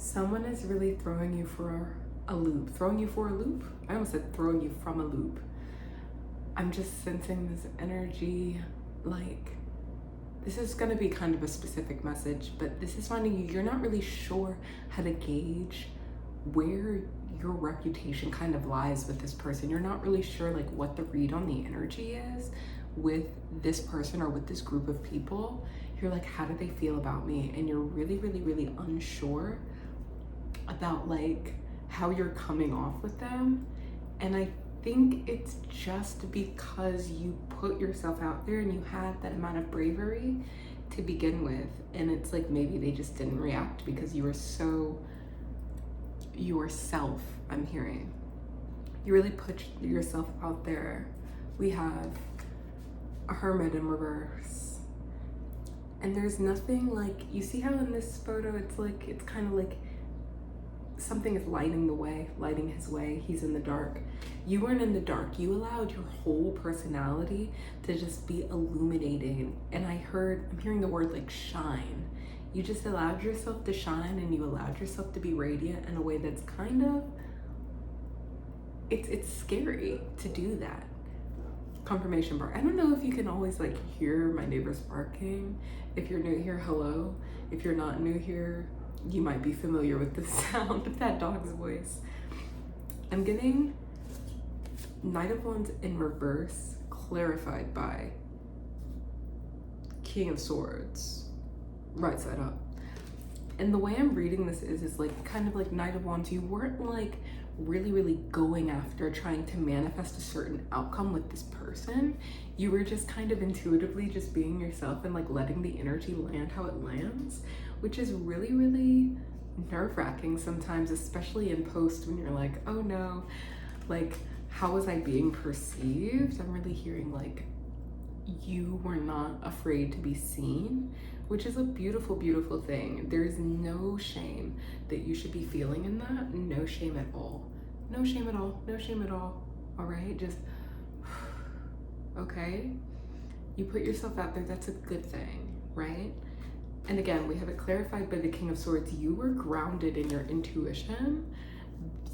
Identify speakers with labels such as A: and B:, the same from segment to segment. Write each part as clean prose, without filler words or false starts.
A: Someone is really throwing you for a loop. Throwing you for a loop? I almost said throwing you from a loop. I'm just sensing this energy, like, this is gonna be kind of a specific message, but this is finding you're not really sure how to gauge where your reputation kind of lies with this person. You're not really sure like what the read on the energy is with this person or with this group of people. You're like, how do they feel about me? And you're really, really, really unsure about like how you're coming off with them. And I think it's just because you put yourself out there and you had that amount of bravery to begin with. And it's like maybe they just didn't react because you were so yourself. I'm hearing you really put yourself out there. We have a Hermit in reverse, and there's nothing like, you see how in this photo it's like, it's kind of like something is lighting the way, lighting his way. He's in the dark. You weren't in the dark. You allowed your whole personality to just be illuminating. And I'm hearing the word like shine. You just allowed yourself to shine, and you allowed yourself to be radiant in a way that's kind of, it's scary to do that. Confirmation bar. I don't know if you can always like hear my neighbors barking. If you're new here, hello. If you're not new here, you might be familiar with the sound of that dog's voice. I'm getting Knight of Wands in reverse, clarified by King of Swords, right side up. And the way I'm reading this is like kind of like Knight of Wands. You weren't like really, really going after trying to manifest a certain outcome with this person. You were just kind of intuitively just being yourself and like letting the energy land how it lands, which is really, really nerve-wracking sometimes, especially in post when you're like, oh no, like how was I being perceived? I'm really hearing like you were not afraid to be seen, which is a beautiful, beautiful thing. There's no shame that you should be feeling in that. No shame at all. No shame at all. No shame at all. All right, just okay. You put yourself out there. That's a good thing, right? And again, we have it clarified by the King of Swords. You were grounded in your intuition.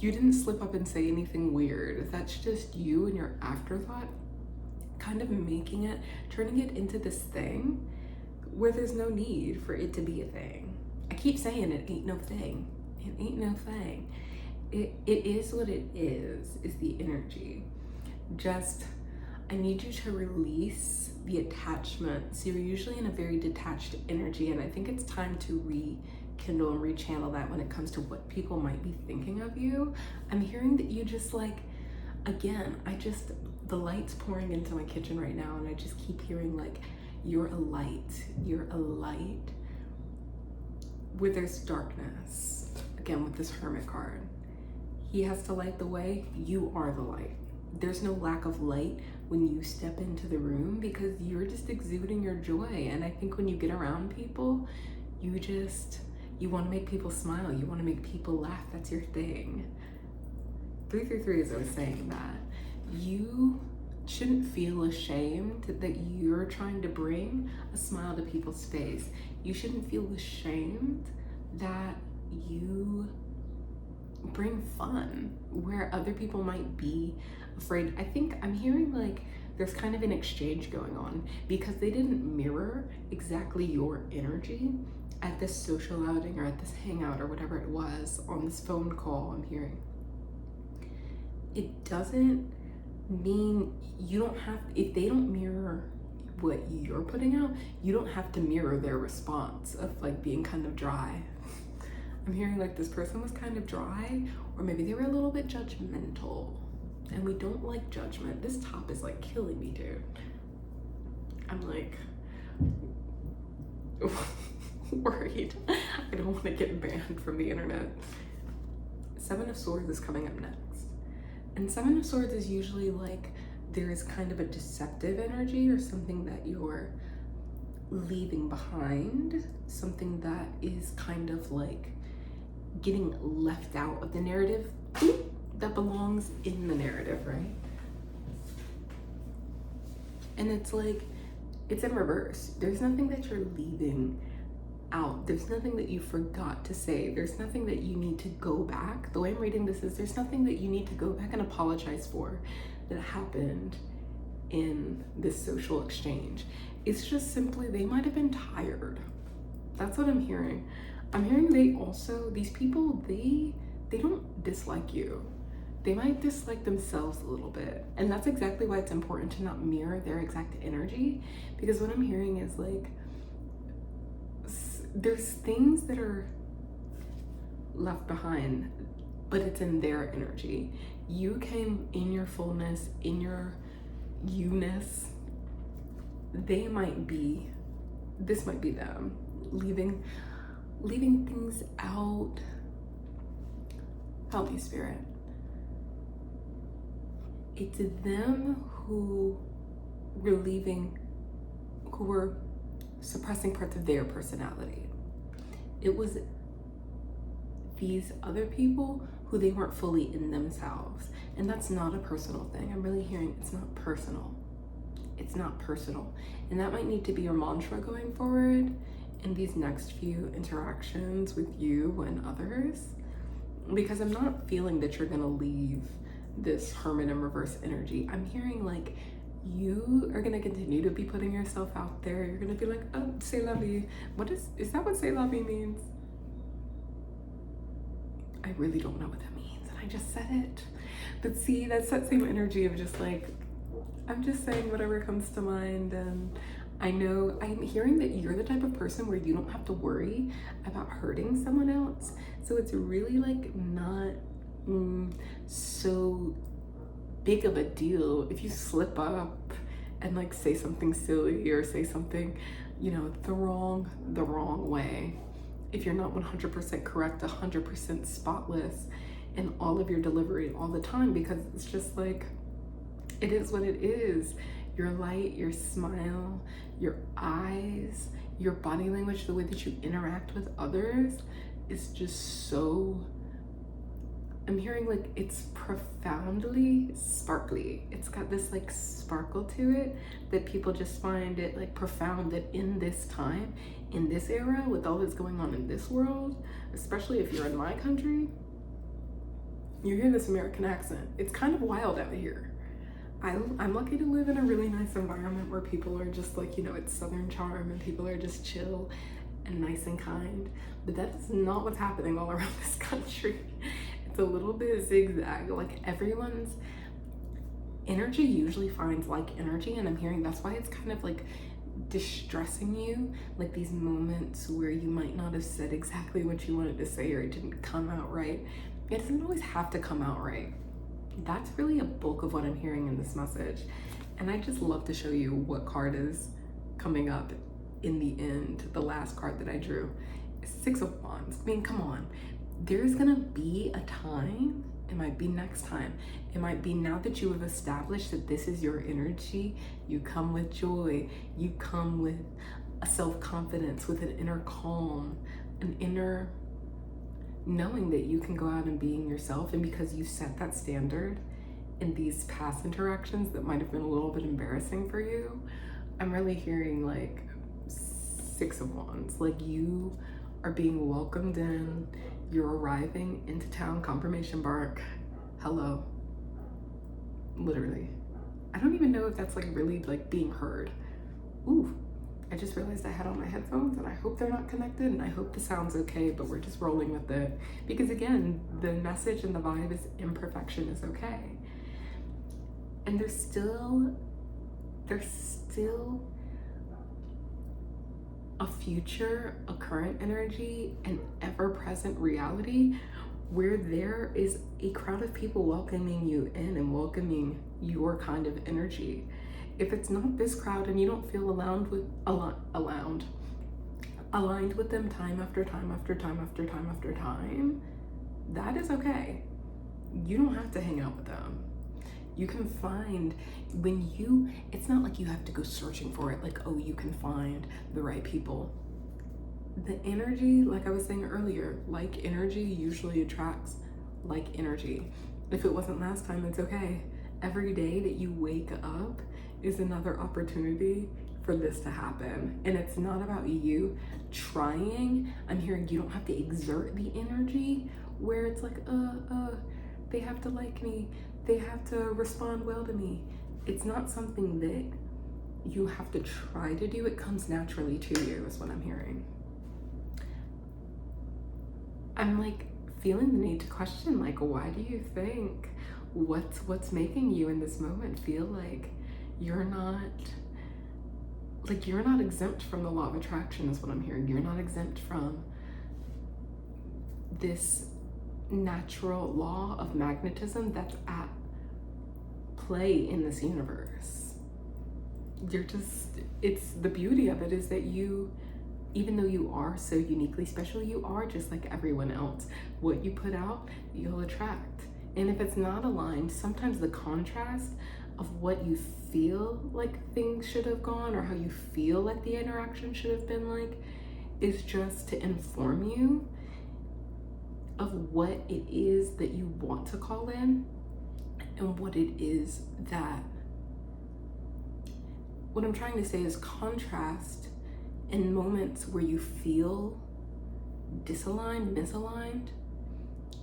A: You didn't slip up and say anything weird. That's just you and your afterthought kind of making it, turning it into this thing where there's no need for it to be a thing. I keep saying it ain't no thing. It ain't no thing. It is what it is the energy. Just, I need you to release the attachment. So you're usually in a very detached energy, and I think it's time to rekindle and rechannel that when it comes to what people might be thinking of you. I'm hearing that you just like, again, the light's pouring into my kitchen right now, and I just keep hearing like, you're a light where there's darkness. Again, with this Hermit card, he has to light the way. You are the light. There's no lack of light when you step into the room because you're just exuding your joy. And I think when you get around people, you want to make people smile. You want to make people laugh. That's your thing. 333 is always saying that. You shouldn't feel ashamed that you're trying to bring a smile to people's face. You shouldn't feel ashamed that you bring fun where other people might be afraid. I think I'm hearing like there's kind of an exchange going on because they didn't mirror exactly your energy at this social outing or at this hangout or whatever it was on this phone call. I'm hearing it doesn't mean you don't have, if they don't mirror what you're putting out, you don't have to mirror their response of like being kind of dry. I'm hearing like this person was kind of dry, or maybe they were a little bit judgmental, and we don't like judgment. This top is like killing me, dude. I'm like worried. I don't want to get banned from the internet. Seven of Swords is coming up next. And Seven of Swords is usually like there is kind of a deceptive energy or something that you're leaving behind, something that is kind of like getting left out of the narrative that belongs in the narrative, right? And it's like, it's in reverse. There's nothing that you're leaving out. There's nothing that you forgot to say. There's nothing that you need to go back. The way I'm reading this is there's nothing that you need to go back and apologize for that happened in this social exchange. It's just simply they might have been tired. That's what I'm hearing. I'm hearing these people, they don't dislike you. They might dislike themselves a little bit. And that's exactly why it's important to not mirror their exact energy. Because what I'm hearing is like, there's things that are left behind, but it's in their energy. You came in your fullness, in your you-ness. This might be them leaving things out. Help me, Spirit. It's them who were suppressing parts of their personality. It was these other people who they weren't fully in themselves. And that's not a personal thing. I'm really hearing it's not personal. It's not personal. And that might need to be your mantra going forward in these next few interactions with you and others. Because I'm not feeling that you're gonna leave this Hermit in reverse energy. I'm hearing like you are gonna continue to be putting yourself out there. You're gonna be like, oh, c'est la vie. Is that what c'est la vie means? I really don't know what that means, and I just said it. But see, that's that same energy of just like, I'm just saying whatever comes to mind. And I know I'm hearing that you're the type of person where you don't have to worry about hurting someone else. So it's really like not so big of a deal if you slip up and like say something silly or say something, you know, the wrong way. If you're not 100% correct, 100% spotless in all of your delivery all the time, because it's just like, it is what it is. Your light, your smile, your eyes, your body language, the way that you interact with others is just so, I'm hearing like it's profoundly sparkly. It's got this like sparkle to it that people just find it like profound, that in this time, in this era, with all that's going on in this world, especially if you're in my country, you hear this American accent. It's kind of wild out here. I'm lucky to live in a really nice environment where people are just like, you know, it's Southern charm and people are just chill and nice and kind. But that's not what's happening all around this country. It's a little bit zigzag. Like everyone's energy usually finds like energy, and I'm hearing that's why it's kind of like distressing you, like these moments where you might not have said exactly what you wanted to say or it didn't come out right. It doesn't always have to come out right. That's really a bulk of what I'm hearing in this message. And I just love to show you what card is coming up in the end, the last card that I drew. Six of Wands. I mean, come on. There's gonna be a time, it might be next time, it might be now that you have established that this is your energy, you come with joy, you come with a self-confidence, with an inner calm, an inner knowing that you can go out and being yourself. And because you set that standard in these past interactions that might have been a little bit embarrassing for you, I'm really hearing like Six of Wands. Like you are being welcomed in, you're arriving into town, confirmation bark, hello, literally. I don't even know if that's like really like being heard. Ooh, I just realized I had on my headphones and I hope they're not connected and I hope the sound's okay, but we're just rolling with it. Because again, the message and the vibe is imperfection is okay. And there's still a future, a current energy, an ever-present reality where there is a crowd of people welcoming you in and welcoming your kind of energy. If it's not this crowd and you don't feel aligned with them time after time after time after time after time, that is okay. You don't have to hang out with them. You can find it's not like you have to go searching for it, like, oh, you can find the right people. The energy, like I was saying earlier, like energy usually attracts like energy. If it wasn't last time, it's okay. Every day that you wake up is another opportunity for this to happen. And it's not about you trying. I'm hearing you don't have to exert the energy where it's like, they have to like me. They have to respond well to me. It's not something that you have to try to do. It comes naturally to you is what I'm hearing. I'm like feeling the need to question, like, why do you think what's making you in this moment feel like you're not exempt from the law of attraction is what I'm hearing. You're not exempt from this natural law of magnetism that's at play in this universe. It's the beauty of it is that you, even though you are so uniquely special, you are just like everyone else. What you put out, you'll attract. And if it's not aligned, sometimes the contrast of what you feel like things should have gone or how you feel like the interaction should have been like is just to inform you of what it is that you want to call in and what it is that, what I'm trying to say is contrast in moments where you feel disaligned, misaligned,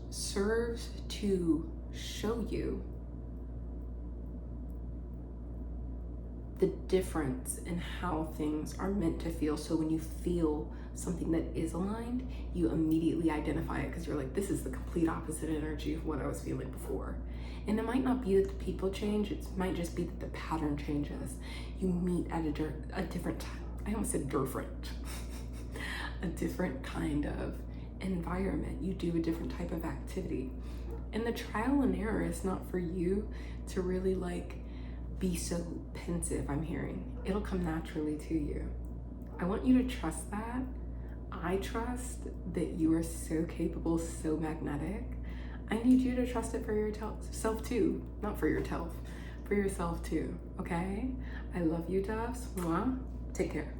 A: serves to show you the difference in how things are meant to feel. So when you feel something that is aligned, you immediately identify it because you're like, this is the complete opposite energy of what I was feeling before. And it might not be that the people change, it might just be that the pattern changes. You meet at a different time. I almost said different. A different kind of environment. You do a different type of activity. And the trial and error is not for you to really like be so pensive, I'm hearing. It'll come naturally to you. I want you to trust that. I trust that you are so capable, so magnetic. I need you to trust it for yourself too. Not for yourself, for yourself too, okay? I love you, doves. Mwah. Take care.